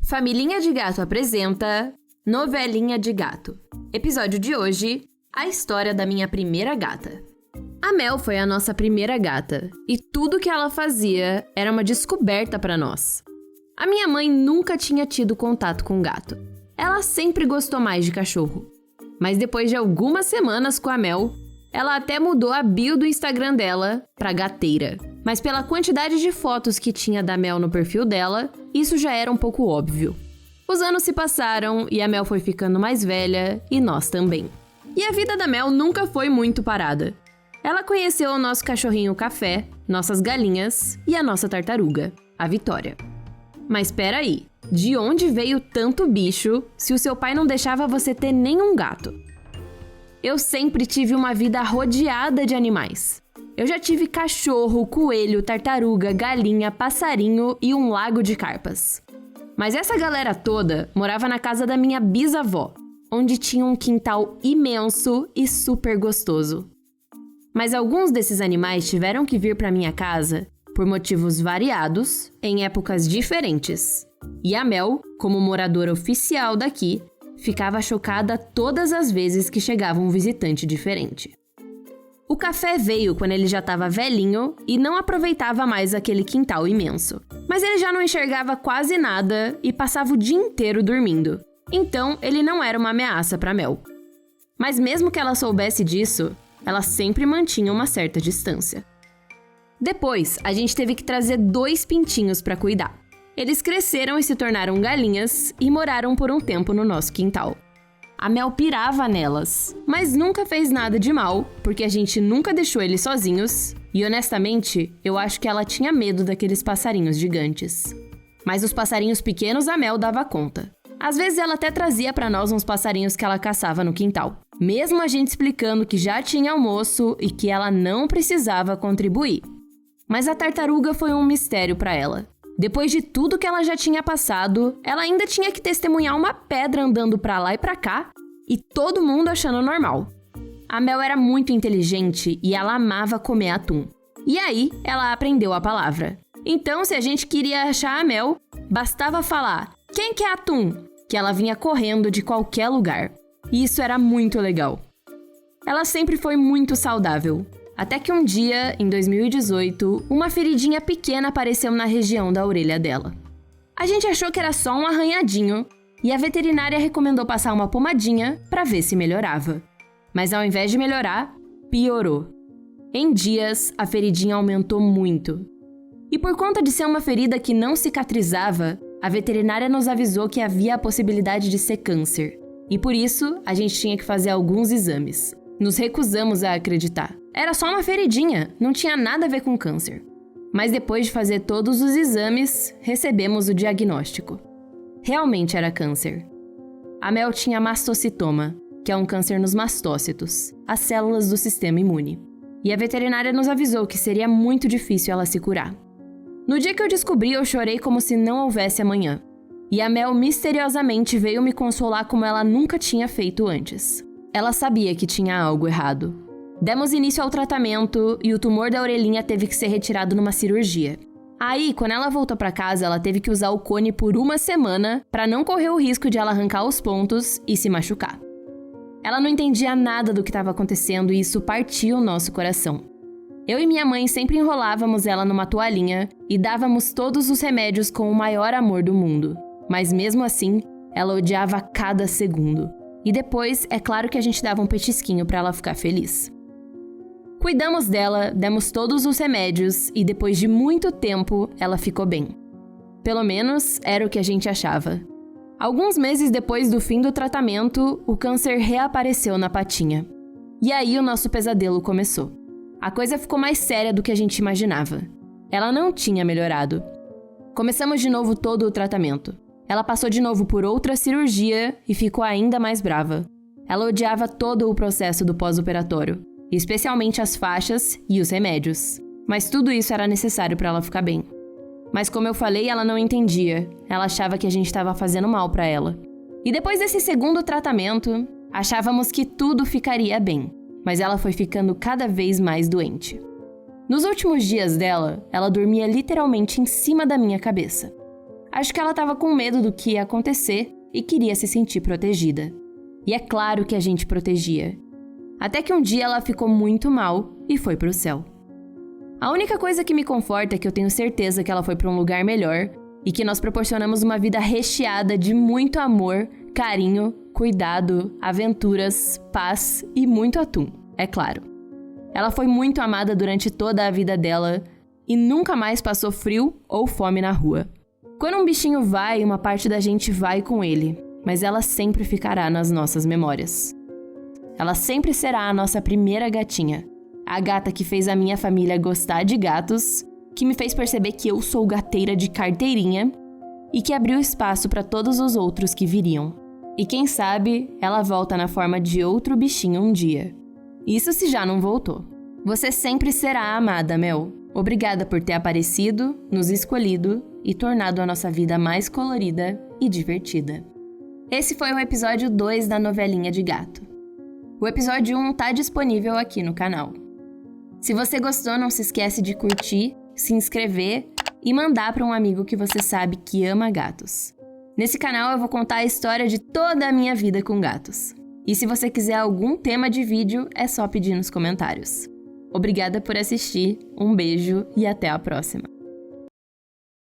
Família de Gato apresenta Novelinha de Gato. Episódio de hoje, a história da minha primeira gata. A Mel foi a nossa primeira gata, e tudo que ela fazia era uma descoberta para nós. A minha mãe nunca tinha tido contato com gato. Ela sempre gostou mais de cachorro. Mas depois de algumas semanas com a Mel, ela até mudou a bio do Instagram dela pra gateira. Mas pela quantidade de fotos que tinha da Mel no perfil dela, isso já era um pouco óbvio. Os anos se passaram e a Mel foi ficando mais velha e nós também. E a vida da Mel nunca foi muito parada. Ela conheceu o nosso cachorrinho Café, nossas galinhas e a nossa tartaruga, a Vitória. Mas peraí, de onde veio tanto bicho se o seu pai não deixava você ter nenhum gato? Eu sempre tive uma vida rodeada de animais. Eu já tive cachorro, coelho, tartaruga, galinha, passarinho e um lago de carpas. Mas essa galera toda morava na casa da minha bisavó, onde tinha um quintal imenso e super gostoso. Mas alguns desses animais tiveram que vir para minha casa por motivos variados, em épocas diferentes. E a Mel, como moradora oficial daqui, ficava chocada todas as vezes que chegava um visitante diferente. O Café veio quando ele já estava velhinho e não aproveitava mais aquele quintal imenso. Mas ele já não enxergava quase nada e passava o dia inteiro dormindo. Então, ele não era uma ameaça para Mel. Mas mesmo que ela soubesse disso, ela sempre mantinha uma certa distância. Depois, a gente teve que trazer 2 pintinhos para cuidar. Eles cresceram e se tornaram galinhas e moraram por um tempo no nosso quintal. A Mel pirava nelas, mas nunca fez nada de mal, porque a gente nunca deixou eles sozinhos, e honestamente, eu acho que ela tinha medo daqueles passarinhos gigantes. Mas os passarinhos pequenos a Mel dava conta. Às vezes ela até trazia pra nós uns passarinhos que ela caçava no quintal, mesmo a gente explicando que já tinha almoço e que ela não precisava contribuir. Mas a tartaruga foi um mistério pra ela. Depois de tudo que ela já tinha passado, ela ainda tinha que testemunhar uma pedra andando pra lá e pra cá, e todo mundo achando normal. A Mel era muito inteligente e ela amava comer atum. E aí, ela aprendeu a palavra. Então, se a gente queria achar a Mel, bastava falar, "Quem quer atum?", que ela vinha correndo de qualquer lugar. E isso era muito legal. Ela sempre foi muito saudável. Até que um dia, em 2018, uma feridinha pequena apareceu na região da orelha dela. A gente achou que era só um arranhadinho e a veterinária recomendou passar uma pomadinha para ver se melhorava. Mas ao invés de melhorar, piorou. Em dias, a feridinha aumentou muito. E por conta de ser uma ferida que não cicatrizava, a veterinária nos avisou que havia a possibilidade de ser câncer. E por isso, a gente tinha que fazer alguns exames. Nos recusamos a acreditar. Era só uma feridinha, não tinha nada a ver com câncer. Mas depois de fazer todos os exames, recebemos o diagnóstico. Realmente era câncer. A Mel tinha mastocitoma, que é um câncer nos mastócitos, as células do sistema imune. E a veterinária nos avisou que seria muito difícil ela se curar. No dia que eu descobri, eu chorei como se não houvesse amanhã. E a Mel misteriosamente veio me consolar como ela nunca tinha feito antes. Ela sabia que tinha algo errado. Demos início ao tratamento e o tumor da orelhinha teve que ser retirado numa cirurgia. Aí, quando ela voltou pra casa, ela teve que usar o cone por 1 semana pra não correr o risco de ela arrancar os pontos e se machucar. Ela não entendia nada do que estava acontecendo e isso partia o nosso coração. Eu e minha mãe sempre enrolávamos ela numa toalhinha e dávamos todos os remédios com o maior amor do mundo. Mas mesmo assim, ela odiava cada segundo. E depois, é claro que a gente dava um petisquinho pra ela ficar feliz. Cuidamos dela, demos todos os remédios e depois de muito tempo, ela ficou bem. Pelo menos, era o que a gente achava. Alguns meses depois do fim do tratamento, o câncer reapareceu na patinha. E aí o nosso pesadelo começou. A coisa ficou mais séria do que a gente imaginava. Ela não tinha melhorado. Começamos de novo todo o tratamento. Ela passou de novo por outra cirurgia e ficou ainda mais brava. Ela odiava todo o processo do pós-operatório, especialmente as faixas e os remédios. Mas tudo isso era necessário para ela ficar bem. Mas como eu falei, ela não entendia. Ela achava que a gente estava fazendo mal para ela. E depois desse segundo tratamento, achávamos que tudo ficaria bem. Mas ela foi ficando cada vez mais doente. Nos últimos dias dela, ela dormia literalmente em cima da minha cabeça. Acho que ela estava com medo do que ia acontecer e queria se sentir protegida. E é claro que a gente protegia. Até que um dia ela ficou muito mal e foi pro céu. A única coisa que me conforta é que eu tenho certeza que ela foi para um lugar melhor e que nós proporcionamos uma vida recheada de muito amor, carinho, cuidado, aventuras, paz e muito atum, é claro. Ela foi muito amada durante toda a vida dela e nunca mais passou frio ou fome na rua. Quando um bichinho vai, uma parte da gente vai com ele, mas ela sempre ficará nas nossas memórias. Ela sempre será a nossa primeira gatinha, a gata que fez a minha família gostar de gatos, que me fez perceber que eu sou gateira de carteirinha e que abriu espaço para todos os outros que viriam. E quem sabe, ela volta na forma de outro bichinho um dia. Isso se já não voltou. Você sempre será amada, Mel. Obrigada por ter aparecido, nos escolhido e tornado a nossa vida mais colorida e divertida. Esse foi o episódio 2 da Novelinha de Gato. O episódio 1 tá disponível aqui no canal. Se você gostou, não se esquece de curtir, se inscrever e mandar para um amigo que você sabe que ama gatos. Nesse canal eu vou contar a história de toda a minha vida com gatos. E se você quiser algum tema de vídeo, é só pedir nos comentários. Obrigada por assistir, um beijo e até a próxima!